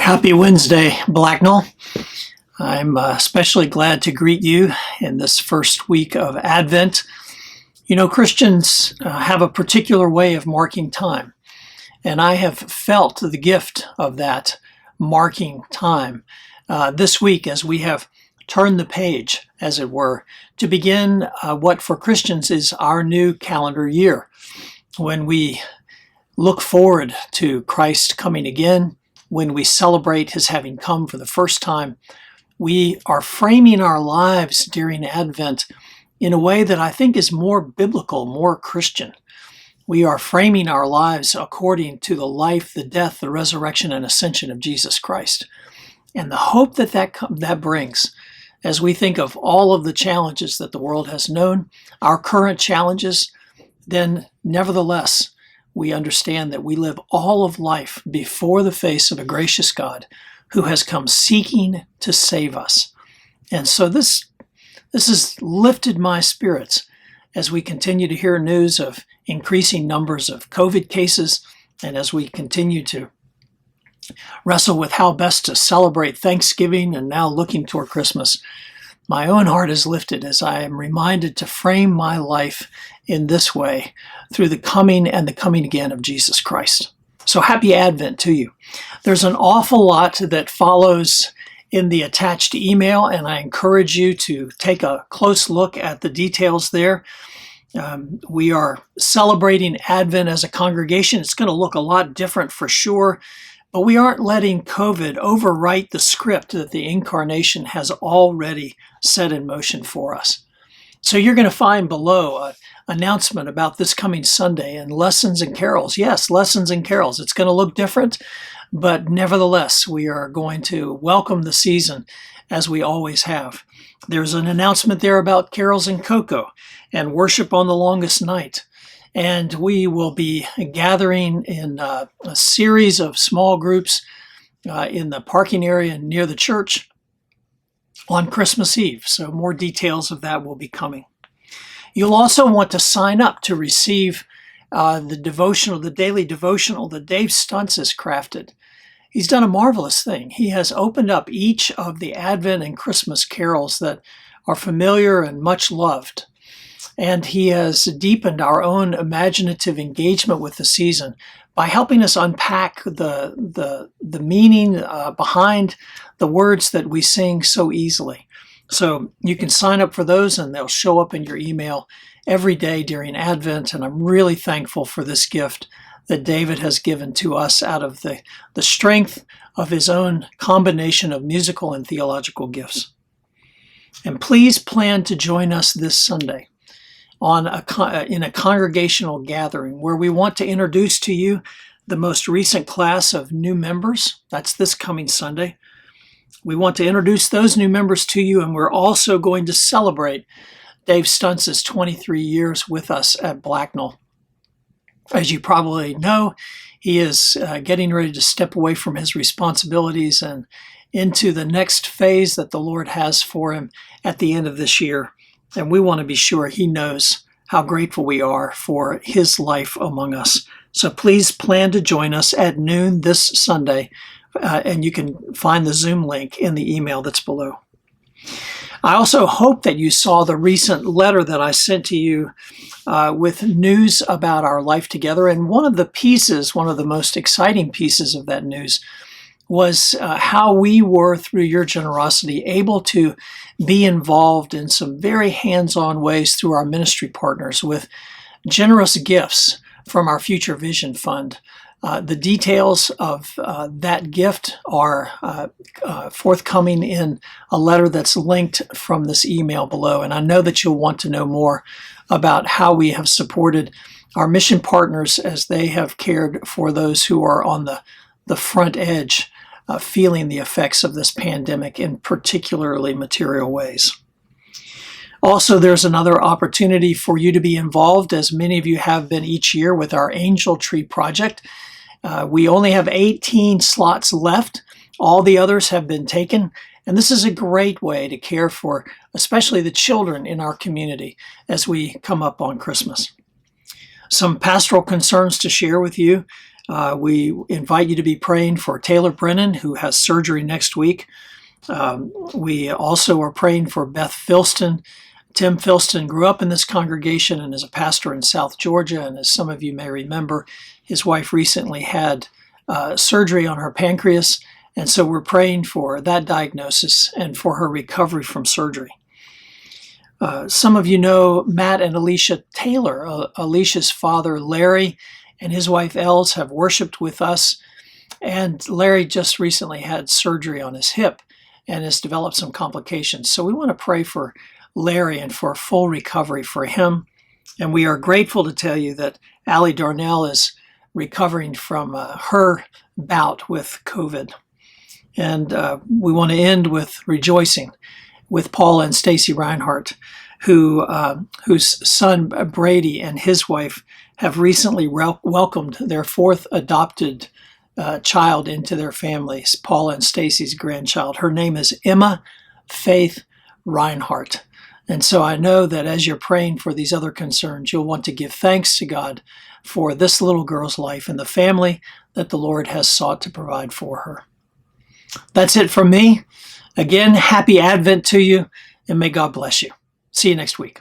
Happy Wednesday, Blacknell. I'm especially glad to greet you in this first week of Advent. You know, Christians have a particular way of marking time, and I have felt the gift of that marking time this week as we have turned the page, as it were, to begin what for Christians is our new calendar year, when we look forward to Christ coming again. When we celebrate his having come for the first time, we are framing our lives during Advent in a way that I think is more biblical, more Christian. We are framing our lives according to the life, the death, the resurrection, and ascension of Jesus Christ. And the hope that brings as we think of all of the challenges that the world has known, our current challenges, then nevertheless, we understand that we live all of life before the face of a gracious God who has come seeking to save us. And so this has lifted my spirits as we continue to hear news of increasing numbers of COVID cases, and as we continue to wrestle with how best to celebrate Thanksgiving and now looking toward Christmas. My own heart is lifted as I am reminded to frame my life in this way through the coming and the coming again of Jesus Christ. So happy Advent to you. There's an awful lot that follows in the attached email, and I encourage you to take a close look at the details there. We are celebrating Advent as a congregation. It's going to look a lot different for sure, but we aren't letting COVID overwrite the script that the incarnation has already set in motion for us. So you're going to find below an announcement about this coming Sunday and lessons and carols. Yes, lessons and carols. It's going to look different, but nevertheless, we are going to welcome the season as we always have. There's an announcement there about carols and cocoa and worship on the longest night. And we will be gathering in a series of small groups in the parking area near the church on Christmas Eve. So more details of that will be coming. You'll also want to sign up to receive the daily devotional that Dave Stuntz has crafted. He's done a marvelous thing. He has opened up each of the Advent and Christmas carols that are familiar and much loved. And he has deepened our own imaginative engagement with the season by helping us unpack the meaning behind the words that we sing so easily. So you can sign up for those and they'll show up in your email every day during Advent. And I'm really thankful for this gift that David has given to us out of the strength of his own combination of musical and theological gifts. And please plan to join us this Sunday in a congregational gathering where we want to introduce to you the most recent class of new members. That's this coming Sunday. We want to introduce those new members to you, and we're also going to celebrate Dave Stuntz's 23 years with us at Blacknell. As you probably know, he is getting ready to step away from his responsibilities and into the next phase that the Lord has for him at the end of this year. And we want to be sure he knows how grateful we are for his life among us. So please plan to join us at noon this Sunday, and you can find the Zoom link in the email that's below. I also hope that you saw the recent letter that I sent to you with news about our life together. And one of the most exciting pieces of that news was how we were, through your generosity, able to be involved in some very hands-on ways through our ministry partners with generous gifts from our Future Vision Fund. The details of that gift are forthcoming in a letter that's linked from this email below. And I know that you'll want to know more about how we have supported our mission partners as they have cared for those who are on the front edge, feeling the effects of this pandemic in particularly material ways. Also, there's another opportunity for you to be involved, as many of you have been each year, with our Angel Tree Project. We only have 18 slots left. All the others have been taken. And this is a great way to care for especially the children in our community as we come up on Christmas. Some pastoral concerns to share with you. We invite you to be praying for Taylor Brennan, who has surgery next week. We also are praying for Beth Filston. Tim Filston grew up in this congregation and is a pastor in South Georgia. And as some of you may remember, his wife recently had surgery on her pancreas. And so we're praying for that diagnosis and for her recovery from surgery. Some of you know Matt and Alicia Taylor. Alicia's father, Larry, and his wife, Els, have worshiped with us. And Larry just recently had surgery on his hip and has developed some complications. So we want to pray for Larry and for full recovery for him. And we are grateful to tell you that Allie Darnell is recovering from her bout with COVID. And we want to end with rejoicing with Paul and Stacy Reinhardt, whose son Brady and his wife have recently welcomed their fourth adopted child into their families, Paul and Stacy's grandchild. Her name is Emma Faith Reinhardt. And so I know that as you're praying for these other concerns, you'll want to give thanks to God for this little girl's life and the family that the Lord has sought to provide for her. That's it from me. Again, happy Advent to you, and may God bless you. See you next week.